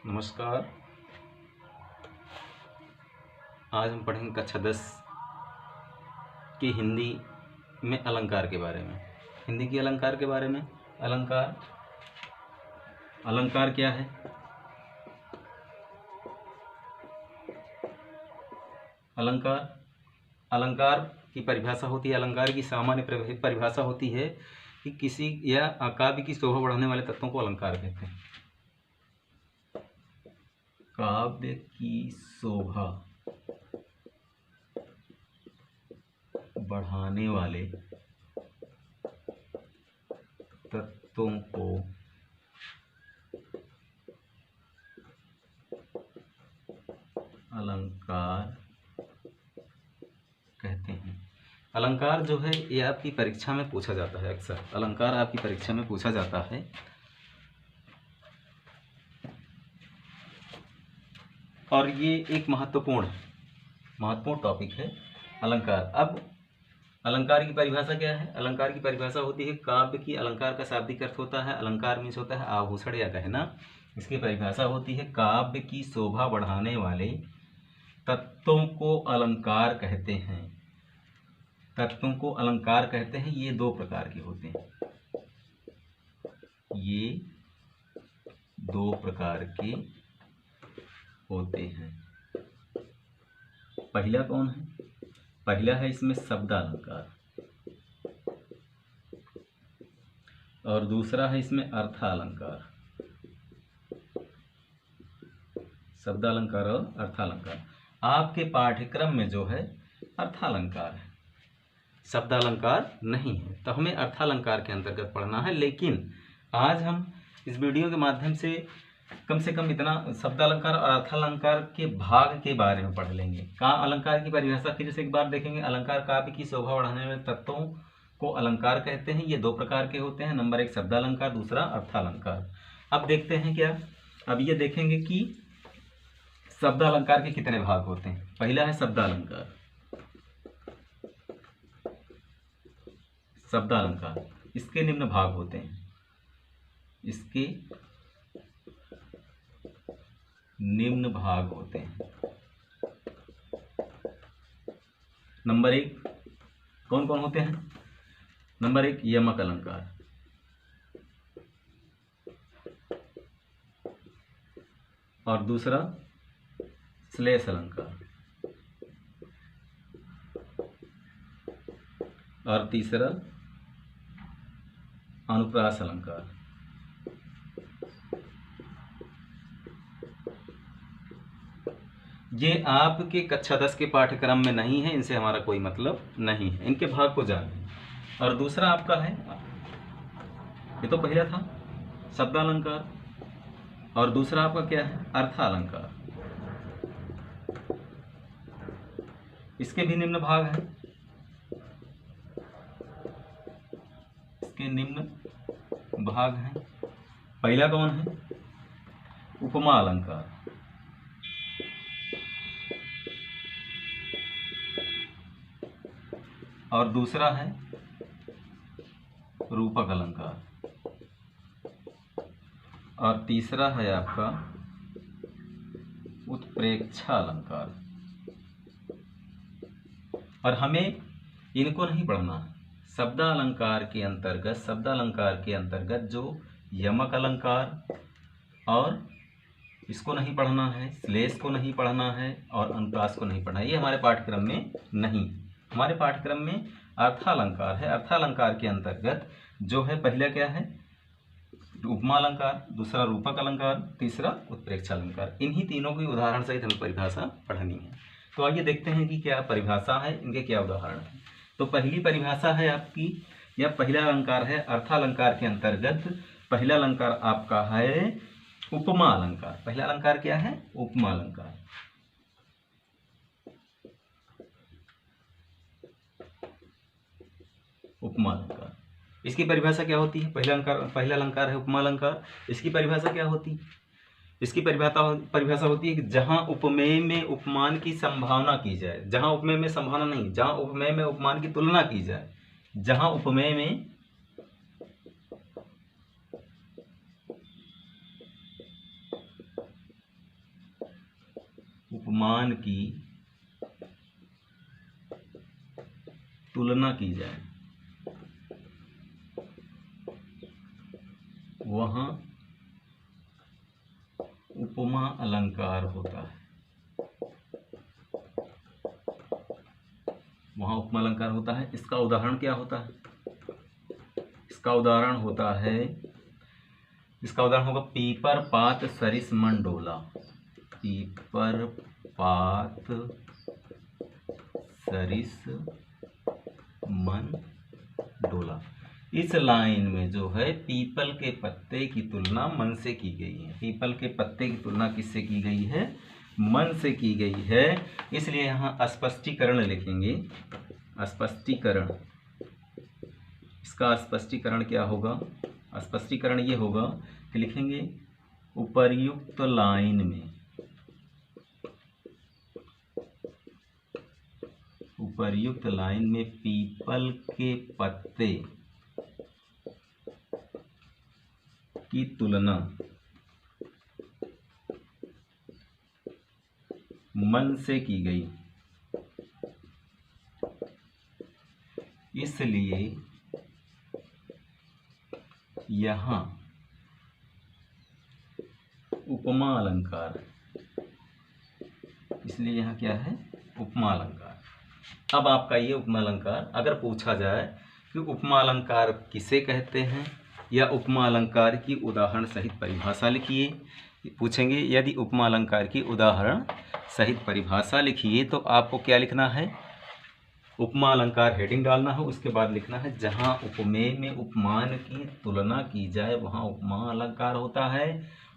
नमस्कार। आज हम पढ़ेंगे कक्षा 10 की हिंदी में अलंकार के बारे में। हिंदी की अलंकार के बारे में। अलंकार अलंकार क्या है? अलंकार की परिभाषा होती है, अलंकार की सामान्य परिभाषा होती है कि किसी या काव्य की शोभा बढ़ाने वाले तत्वों को अलंकार कहते हैं। काव्य की शोभा बढ़ाने वाले तत्वों को अलंकार कहते हैं। अलंकार जो है ये आपकी परीक्षा में पूछा जाता है। अक्सर अलंकार आपकी परीक्षा में पूछा जाता है। और ये एक महत्वपूर्ण टॉपिक है अलंकार। अब अलंकार की परिभाषा क्या है? अलंकार की परिभाषा होती है काव्य की। अलंकार का शाब्दिक अर्थ होता है, अलंकार मीन्स होता है आभूषण या गहना। इसकी परिभाषा होती है काव्य की शोभा बढ़ाने वाले तत्वों को अलंकार कहते हैं। तत्वों को अलंकार कहते हैं। ये दो प्रकार के होते हैं। ये दो प्रकार के होते हैं। पहला कौन है? पहला है इसमें शब्दालंकार और दूसरा है इसमें अर्थालंकार। शब्दालंकार और अर्थालंकार। आपके पाठ्यक्रम में जो है अर्थालंकार है, शब्दालंकार नहीं है, तो हमें अर्थालंकार के अंतर्गत पढ़ना है। लेकिन आज हम इस वीडियो के माध्यम से कम इतना शब्दालंकार और अर्थालंकार के भाग के बारे में पढ़ लेंगे। अलंकार की परिभाषा फिर से एक बार देखेंगे। अलंकार काव्य की शोभा बढ़ाने वाले तत्वों को अलंकार कहते हैं। ये दो प्रकार के होते हैं। नंबर एक शब्दालंकार, दूसरा अर्थालंकार। अब देखते हैं क्या। अब ये देखेंगे कि शब्दालंकार के कितने भाग होते हैं। पहला है शब्दालंकार। शब्दालंकार इसके निम्न भाग होते हैं। इसके निम्न भाग होते हैं। नंबर एक कौन कौन होते हैं? नंबर एक यमक अलंकार, और दूसरा श्लेष अलंकार, और तीसरा अनुप्रास अलंकार। ये आपके कक्षा 10 के पाठ्यक्रम में नहीं है, इनसे हमारा कोई मतलब नहीं है। इनके भाग को जानें। और दूसरा आपका है, ये तो पहला था शब्दालंकार, और दूसरा आपका क्या है? अर्थालंकार। इसके भी निम्न भाग हैं। इसके निम्न भाग हैं। पहला कौन है? उपमा अलंकार, और दूसरा है रूपक अलंकार, और तीसरा है आपका उत्प्रेक्षा अलंकार। और हमें इनको नहीं पढ़ना। शब्दालंकार के अंतर्गत जो यमक अलंकार और इसको नहीं पढ़ना है, श्लेष को नहीं पढ़ना है, और अनुप्रास को नहीं पढ़ना है। ये हमारे पाठ्यक्रम में नहीं। हमारे पाठ्यक्रम में अर्थालंकार है। अर्थालंकार के अंतर्गत जो है, पहला क्या है? उपमा अलंकार, दूसरा रूपक अलंकार, तीसरा उत्प्रेक्षा अलंकार। इन्हीं तीनों की उदाहरण सहित हमें परिभाषा पढ़नी है। तो आइए देखते हैं कि क्या परिभाषा है, इनके क्या उदाहरण हैं। तो पहली परिभाषा है आपकी, या पहला अलंकार है अर्थालंकार के अंतर्गत। पहला अलंकार आपका है उपमा अलंकार। पहला अलंकार क्या है? उपमा अलंकार। उपमा अलंकार, इसकी परिभाषा क्या होती है? पहला अलंकार है उपमा अलंकार। इसकी परिभाषा क्या होती है? इसकी परिभाषा होती है कि जहां उपमेय में उपमान की संभावना की जाए, जहां उपमेय में संभावना नहीं, जहां उपमेय में उपमान की तुलना की जाए, जहां उपमेय में उपमान की तुलना की जाए वहाँ उपमा अलंकार होता है। वहाँ उपमा अलंकार होता है। इसका उदाहरण क्या होता है? इसका उदाहरण होगा पीपर पात सरिस मन डोला। पीपर पात सरिस मन डोला। इस लाइन में जो है पीपल के पत्ते की तुलना मन से की गई है। पीपल के पत्ते की तुलना किससे की गई है? मन से की गई है। इसलिए यहाँ स्पष्टीकरण लिखेंगे। स्पष्टीकरण, इसका स्पष्टीकरण क्या होगा? स्पष्टीकरण ये होगा कि लिखेंगे उपर्युक्त लाइन में, उपर्युक्त लाइन में पीपल के पत्ते की तुलना मन से की गई, इसलिए यहाँ उपमा अलंकार, इसलिए यहाँ क्या है? उपमा अलंकार। अब आपका ये उपमा अलंकार अगर पूछा जाए कि उपमा अलंकार किसे कहते हैं या उपमा अलंकार की उदाहरण सहित परिभाषा लिखिए, पूछेंगे यदि उपमा अलंकार की उदाहरण सहित परिभाषा लिखिए तो आपको क्या लिखना है? उपमा अलंकार हेडिंग डालना है, उसके बाद लिखना है जहाँ उपमेय में उपमान की तुलना की जाए वहाँ उपमा अलंकार होता है।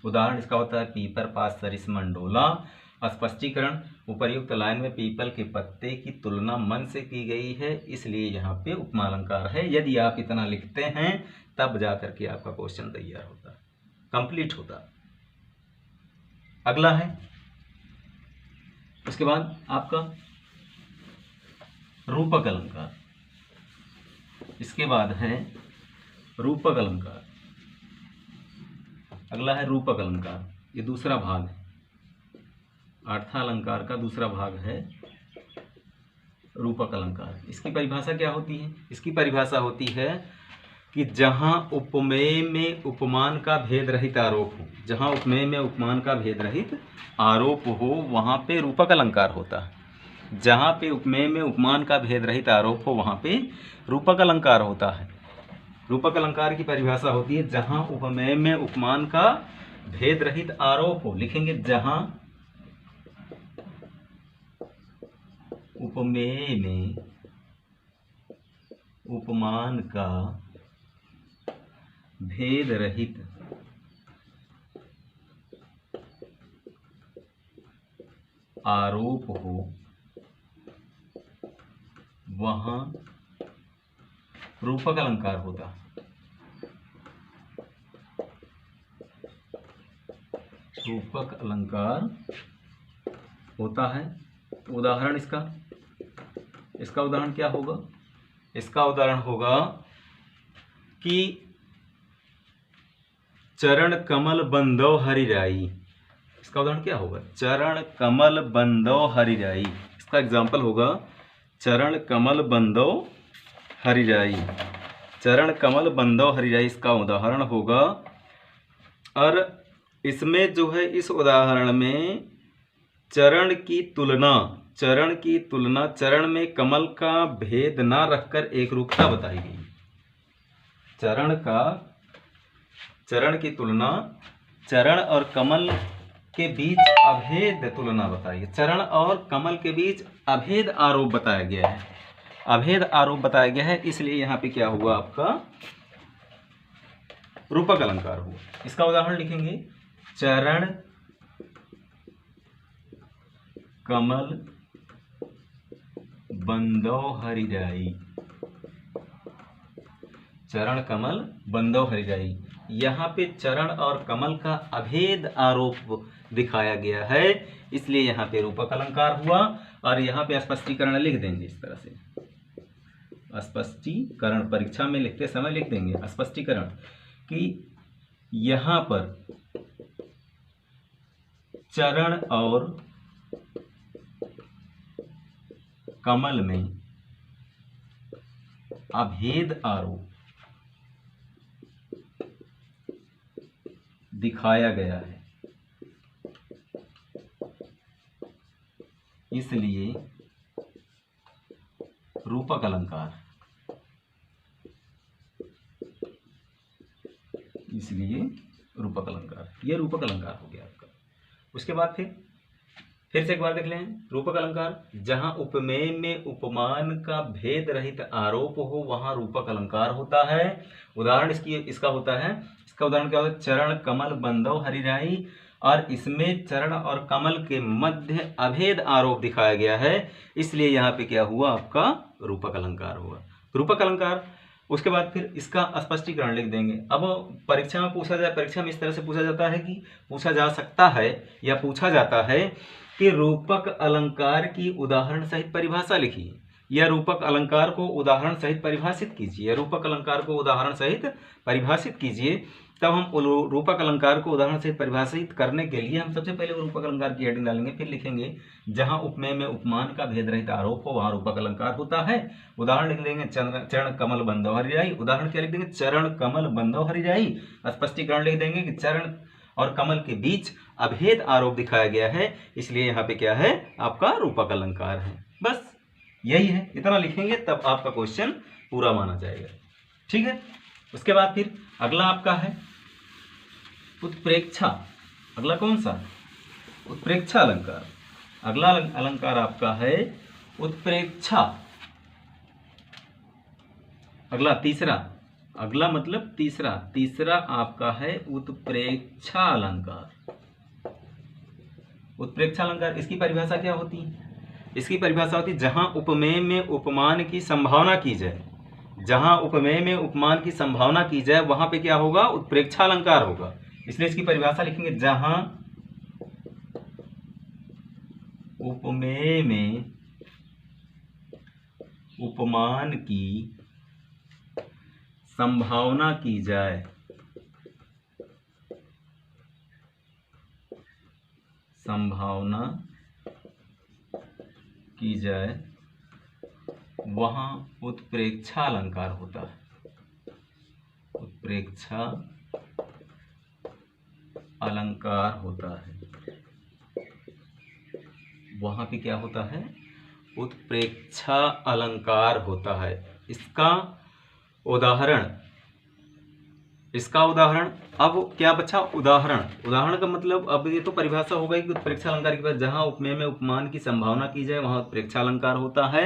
उदाहरण इसका होता है पीपर पात सरिस मन डोला। स्पष्टीकरण, उपर्युक्त लाइन में पीपल के पत्ते की तुलना मन से की गई है, इसलिए यहाँ पे उपमा अलंकार है। यदि आप इतना लिखते हैं तब जा करके आपका क्वेश्चन तैयार होता है, कंप्लीट होता है। अगला है, उसके बाद आपका रूपक अलंकार। इसके बाद है रूपक अलंकार। अगला है रूपक अलंकार, ये दूसरा भाग है। अर्थालंकार का दूसरा भाग है रूपक अलंकार। इसकी परिभाषा क्या होती है? इसकी परिभाषा होती है कि जहाँ उपमेय में उपमान का भेद रहित आरोप हो, जहाँ उपमेय में उपमान का भेद रहित आरोप हो वहाँ पे रूपक अलंकार होता है। जहाँ पे उपमेय में उपमान का भेद रहित आरोप हो वहाँ पे रूपक अलंकार होता है। रूपक अलंकार की परिभाषा होती है जहाँ उपमेय में उपमान का भेद रहित आरोप हो, लिखेंगे जहाँ उपमेय में उपमान का भेद रहित आरोप हो वहाँ रूपक अलंकार होता है। रूपक अलंकार होता है। उदाहरण इसका उदाहरण क्या होगा? इसका उदाहरण होगा कि चरण कमल बंदो हरिराई। इसका उदाहरण क्या होगा? चरण कमल बंदो हरिराई। इसका एग्जाम्पल होगा चरण कमल बंदो हरिराई। चरण कमल बंदो हरिराई इसका उदाहरण होगा। और इसमें जो है, इस उदाहरण में चरण की तुलना, चरण में कमल का भेद ना रखकर एक रूपता बताई गई। चरण की तुलना, चरण और कमल के बीच अभेद तुलना बताई है। चरण और कमल के बीच अभेद आरोप बताया गया है। अभेद आरोप बताया गया है, इसलिए यहाँ पे क्या हुआ? आपका रूपक अलंकार हुआ। इसका उदाहरण लिखेंगे चरण कमल बंदो हरिराई। चरण कमल बंदो हरिराई, यहाँ पे चरण और कमल का अभेद आरोप दिखाया गया है, इसलिए यहाँ पे रूपक अलंकार हुआ। और यहाँ पे स्पष्टीकरण लिख देंगे इस तरह से। स्पष्टीकरण परीक्षा में लिखते समय लिख देंगे स्पष्टीकरण कि यहाँ पर चरण और कमल में अभेद आरोप दिखाया गया है, इसलिए रूपक अलंकार, इसलिए रूपक अलंकार, ये रूपक अलंकार हो गया आपका। उसके बाद फिर से एक बार देख लें। रूपक अलंकार, जहां उपमेय में उपमान का भेद रहित आरोप हो वहां रूपक अलंकार होता है। उदाहरण इसका होता है, इसका उदाहरण क्या होता है? चरण कमल बंधव हरिराई, और इसमें चरण और कमल के मध्य अभेद आरोप दिखाया गया है, इसलिए यहाँ पे क्या हुआ? आपका रूपक अलंकार हुआ, रूपक अलंकार। उसके बाद फिर इसका स्पष्टीकरण लिख देंगे। अब परीक्षा में पूछा जाए, परीक्षा में इस तरह से पूछा जाता है कि पूछा जा सकता है या पूछा जाता है कि रूपक अलंकार की उदाहरण सहित परिभाषा लिखिए, या रूपक अलंकार को उदाहरण सहित परिभाषित कीजिए, या रूपक अलंकार को उदाहरण सहित परिभाषित कीजिए। तब हम रूपक अलंकार को उदाहरण सहित परिभाषित करने के लिए हम सबसे पहले रूपक अलंकार की हेडिंग डालेंगे, फिर लिखेंगे जहां उपमेय में उपमान का भेद रहित आरोप हो वहां रूपक अलंकार होता है। उदाहरण लिख देंगे चरण कमल बंधव हरिराई, उदाहरण क्या लिख देंगे? चरण कमल बंधव हरिराई। स्पष्टीकरण लिख देंगे कि चरण और कमल के बीच अभेद आरोप दिखाया गया है, इसलिए यहाँ पे क्या है? आपका रूपक अलंकार है। बस यही है, इतना लिखेंगे तब आपका क्वेश्चन पूरा माना जाएगा। ठीक है। उसके बाद फिर अगला आपका है उत्प्रेक्षा। अगला कौन सा? उत्प्रेक्षा अलंकार। अगला अलंकार आपका है उत्प्रेक्षा। अगला तीसरा, अगला मतलब तीसरा, तीसरा आपका है उत्प्रेक्षा अलंकार। उत्प्रेक्षा अलंकार, इसकी परिभाषा क्या होती है? इसकी परिभाषा होती है जहां उपमेय में उपमान की संभावना की जाए, जहां उपमेय में उपमान की संभावना की जाए वहां पे क्या होगा? उत्प्रेक्षा अलंकार होगा। इसलिए इसकी परिभाषा लिखेंगे जहां उपमेय में उपमान की संभावना की जाए, संभावना की जाए वहां उत्प्रेक्षा अलंकार होता है, उत्प्रेक्षा अलंकार होता है। वहां पे क्या होता है? उत्प्रेक्षा अलंकार होता है। इसका उदाहरण, इसका उदाहरण, अब क्या बचा? उदाहरण। उदाहरण का मतलब, अब ये तो परिभाषा हो गई कि उत्प्रेक्षा अलंकार के बाद जहां उपमेय में उपमान की संभावना की जाए वहां उत्प्रेक्षा अलंकार होता है।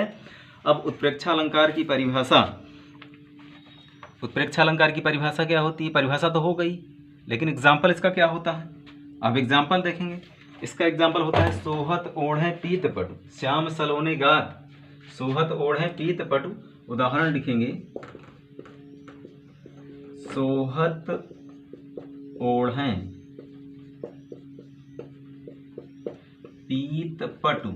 अब उत्प्रेक्षा अलंकार की परिभाषा, उत्प्रेक्षा अलंकार की परिभाषा क्या होती है? परिभाषा तो हो गई, लेकिन एग्जाम्पल इसका क्या होता है? अब एग्जाम्पल देखेंगे। इसका एग्जाम्पल होता है सोहत ओढ़े पीत पटु श्याम सलोने गात। सोहत ओढ़े पीत पटु, उदाहरण लिखेंगे सोहत ओढ़े पीत पटु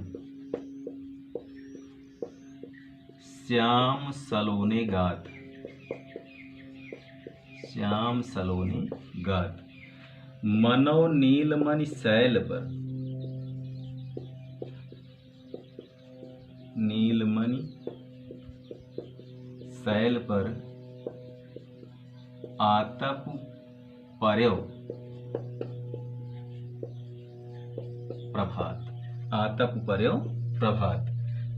श्याम सलोने गात, श्याम सलोने गात। मनो नीलमणि शैल पर, नीलमणि शैल पर आतप पर्यो प्रभात, आतप पर्यो प्रभात।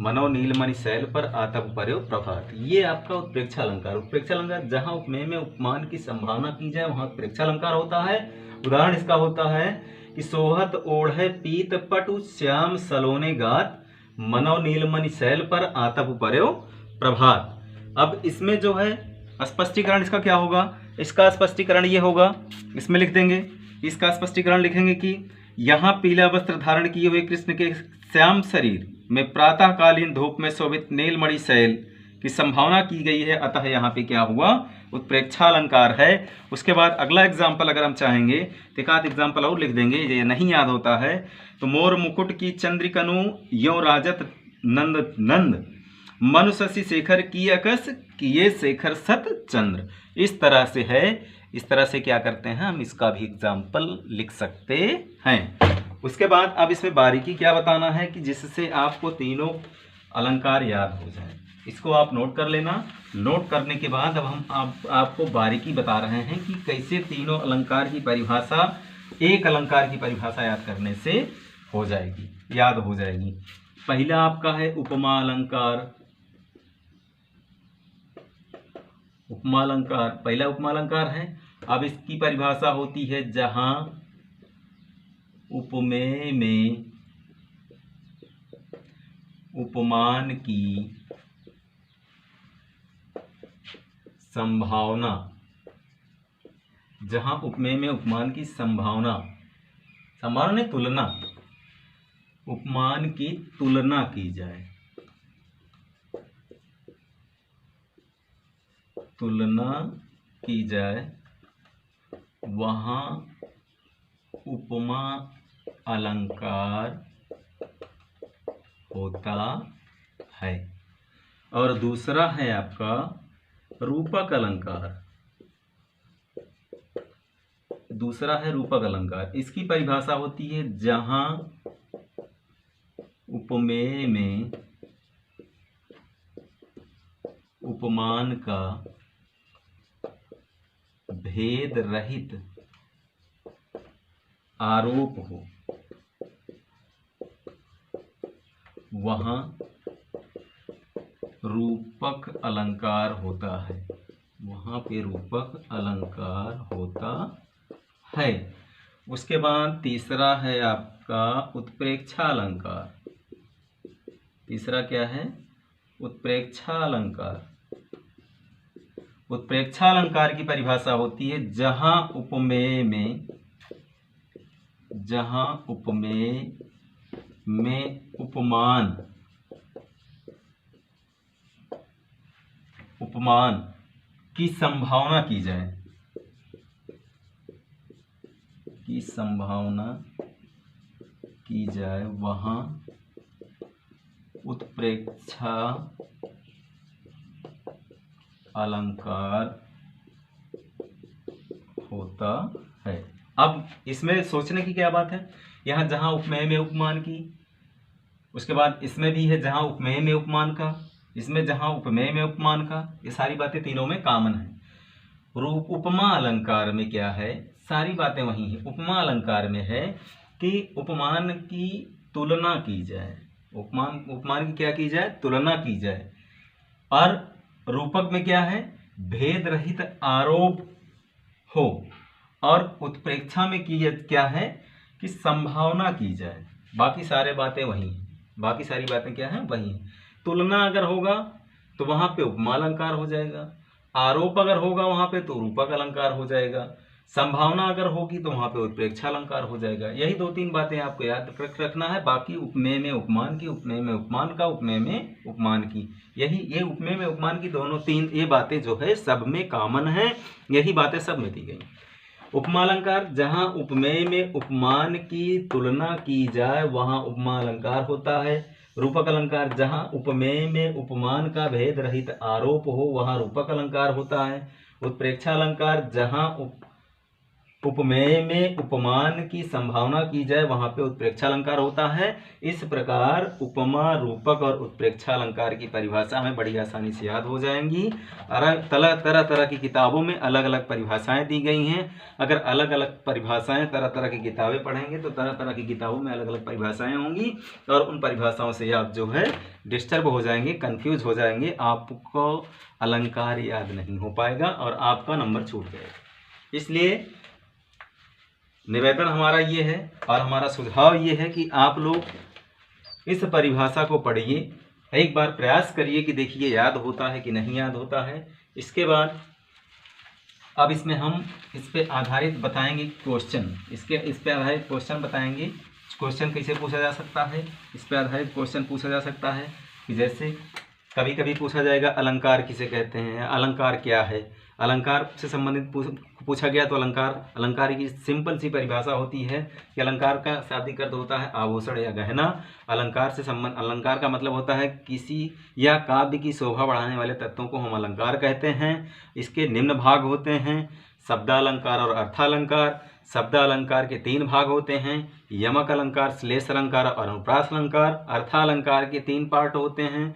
मनो नीलमणि शैल पर आतप पर्यो प्रभात, ये आपका उत्प्रेक्षा अलंकार। उत्प्रेक्षा अलंकार जहां उपमेय में उपमान की संभावना की जाए वहां उत्प्रेक्षा अलंकार होता है। उदाहरण इसका होता है कि सोहत ओढ़े पीत पटु श्याम सलोने गात, मनो नीलमणि शैल पर आतप पर्यो प्रभात। अब इसमें जो है स्पष्टीकरण इसका क्या होगा? इसका स्पष्टीकरण ये होगा, इसमें लिख देंगे, इसका स्पष्टीकरण लिखेंगे कि यहाँ पीला वस्त्र धारण किए हुए कृष्ण के श्याम शरीर में प्रातःकालीन धूप में शोभित नीलमणि शैल की संभावना की गई है, अतः यहाँ पे क्या हुआ? उत्प्रेक्षा अलंकार है। उसके बाद अगला एग्जाम्पल अगर हम चाहेंगे तो एक आध एग्जाम्पल और लिख देंगे, ये नहीं याद होता है तो मोर मुकुट की चंद्रिकनु यो राजत नंद नंद, मनु शशि शेखर की अकस किए शेखर सत चंद्र। इस तरह से है, इस तरह से क्या करते हैं हम इसका भी एग्जाम्पल लिख सकते हैं। उसके बाद अब इसमें बारीकी क्या बताना है कि जिससे आपको तीनों अलंकार याद हो जाए। इसको आप नोट कर लेना। नोट करने के बाद अब हम आपको बारीकी बता रहे हैं कि कैसे तीनों अलंकार की परिभाषा एक अलंकार की परिभाषा याद करने से हो जाएगी, याद हो जाएगी। पहला आपका है उपमा अलंकार। उपमा अलंकार पहला उपमा अलंकार है। अब इसकी परिभाषा होती है जहां उपमेय में उपमान की संभावना, जहां उपमेय में उपमान की संभावना, संभावना नहीं तुलना, उपमान की तुलना की जाए, तुलना की जाए, वहां उपमा अलंकार होता है। और दूसरा है आपका रूपक अलंकार। दूसरा है रूपक अलंकार। इसकी परिभाषा होती है जहां उपमेय में उपमान का भेद रहित आरोप हो, वहां रूपक अलंकार होता है। वहां पे रूपक अलंकार होता है। उसके बाद तीसरा है आपका उत्प्रेक्षा अलंकार। तीसरा क्या है? उत्प्रेक्षा अलंकार। उत्प्रेक्षा अलंकार की परिभाषा होती है जहां उपमेय में उपमान की संभावना की जाए, वहां उत्प्रेक्षा अलंकार होता है। अब इसमें सोचने की क्या बात है, यहाँ जहां उपमेय में उपमान की, उसके बाद इसमें भी है जहां उपमेय में उपमान का, इसमें जहां उपमेय में उपमान का, ये सारी बातें तीनों में कॉमन है। रूप उपमा अलंकार में क्या है, सारी बातें वही है। उपमा अलंकार में है कि उपमान की तुलना की जाए, उपमान की क्या की जाए, तुलना की जाए। और रूपक में क्या है, भेद रहित आरोप हो। और उत्प्रेक्षा में क्या है कि संभावना की जाए। बाकी सारे बातें वही हैं, बाकी सारी बातें क्या हैं, वही हैं। तुलना अगर होगा तो वहां पे उपमा अलंकार हो जाएगा, आरोप अगर होगा वहां पे तो रूपक अलंकार हो जाएगा, संभावना अगर होगी तो वहां पे उत्प्रेक्षा अलंकार हो जाएगा। यही दो तीन बातें आपको याद रखना है। बाकी उपमेय में उपमान की, उपमेय में उपमान का, उपमेय में उपमान की, यही ये उपमेय में उपमान की दोनों तीन ये बातें जो है सब में कॉमन है। यही बातें सब में दी गई। उपमा अलंकार जहां उपमेय में उपमान की तुलना की जाए वहां उपमा अलंकार होता है। रूपक अलंकार जहां उपमेय में उपमान का भेद रहित आरोप हो वहां रूपक अलंकार होता है। उत्प्रेक्षा अलंकार जहां उपमेय में उपमान की संभावना की जाए वहां पे उत्प्रेक्षा अलंकार होता है। इस प्रकार उपमा, रूपक और उत्प्रेक्षा अलंकार की परिभाषा हमें बड़ी आसानी से याद हो जाएंगी। तरह तरह की किताबों में अलग अलग परिभाषाएं दी गई हैं। अगर अलग अलग परिभाषाएं, तरह तरह की किताबें पढ़ेंगे तो तरह तरह की किताबों में अलग अलग परिभाषाएं होंगी और उन परिभाषाओं से आप जो है डिस्टर्ब हो जाएंगे, कंफ्यूज हो जाएंगे, आपको अलंकार याद नहीं हो पाएगा और आपका नंबर छूट जाएगा। इसलिए निवेदन हमारा ये है और हमारा सुझाव ये है कि आप लोग इस परिभाषा को पढ़िए, एक बार प्रयास करिए कि देखिए याद होता है कि नहीं याद होता है। इसके बाद अब इसमें हम इस पे आधारित बताएंगे क्वेश्चन, इस पे आधारित क्वेश्चन बताएंगे। क्वेश्चन कैसे पूछा जा सकता है, इस पे आधारित क्वेश्चन पूछा जा सकता है कि जैसे कभी कभी पूछा जाएगा अलंकार किसे कहते हैं, अलंकार क्या है। अलंकार से संबंधित पूछा गया तो अलंकार की सिंपल सी परिभाषा होती है कि अलंकार का शाब्दिक अर्थ होता है आभूषण या गहना। अलंकार का मतलब होता है किसी या काव्य की शोभा बढ़ाने वाले तत्वों को हम अलंकार कहते हैं। इसके निम्न भाग होते हैं शब्दालंकार और अर्थालंकार। शब्द अलंकार के 3 भाग होते हैं, यमक अलंकार, श्लेष अलंकार और अनुप्रास अलंकार। अर्थालंकार के 3 पार्ट होते हैं,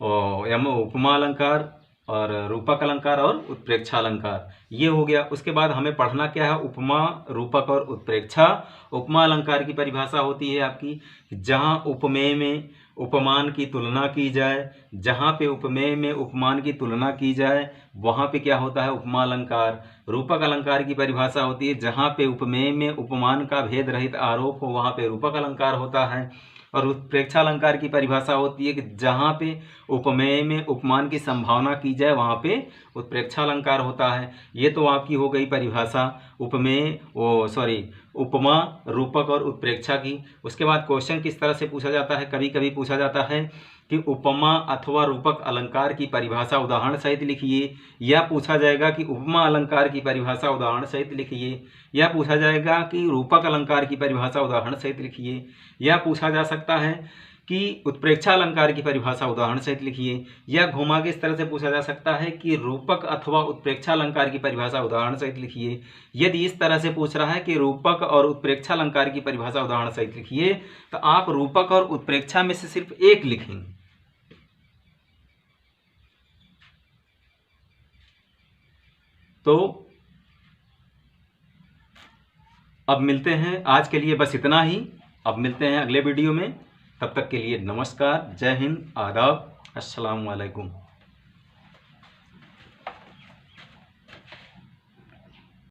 और उपमा अलंकार और रूपक अलंकार और उत्प्रेक्षा अलंकार। ये हो गया। उसके बाद हमें पढ़ना क्या है, उपमा, रूपक और उत्प्रेक्षा। उपमा अलंकार की परिभाषा होती है आपकी, जहाँ उपमेय में उपमान की तुलना की जाए, जहाँ पे उपमेय में उपमान की तुलना की जाए वहाँ पे क्या होता है, उपमा अलंकार। रूपक अलंकार की परिभाषा होती है, जहाँ पे उपमेय में उपमान का भेद रहित आरोप हो वहाँ पे रूपक अलंकार होता है। और उत्प्रेक्षा अलंकार की परिभाषा होती है कि जहाँ पे उपमेय में उपमान की संभावना की जाए वहाँ पे उत्प्रेक्षा अलंकार होता है। ये तो आपकी हो गई परिभाषा उपमा, रूपक और उत्प्रेक्षा की। उसके बाद क्वेश्चन किस तरह से पूछा जाता है, कभी कभी पूछा जाता है कि उपमा अथवा रूपक अलंकार की परिभाषा उदाहरण सहित लिखिए, या पूछा जाएगा कि उपमा अलंकार की परिभाषा उदाहरण सहित लिखिए, या पूछा जाएगा कि रूपक अलंकार की परिभाषा उदाहरण सहित लिखिए, या पूछा जा सकता है कि उत्प्रेक्षा अलंकार की परिभाषा उदाहरण सहित लिखिए, या घुमा के इस तरह से पूछा जा सकता है कि रूपक अथवा उत्प्रेक्षा अलंकार की परिभाषा उदाहरण सहित लिखिए। यदि इस तरह से पूछ रहा है कि रूपक और उत्प्रेक्षा अलंकार की परिभाषा उदाहरण सहित लिखिए, तो आप रूपक और उत्प्रेक्षा में से सिर्फ एक लिखेंगे। तो अब मिलते हैं, आज के लिए बस इतना ही। अब मिलते हैं अगले वीडियो में। तब तक के लिए नमस्कार, जय हिंद, आदाब, अस्सलाम वालेकुम।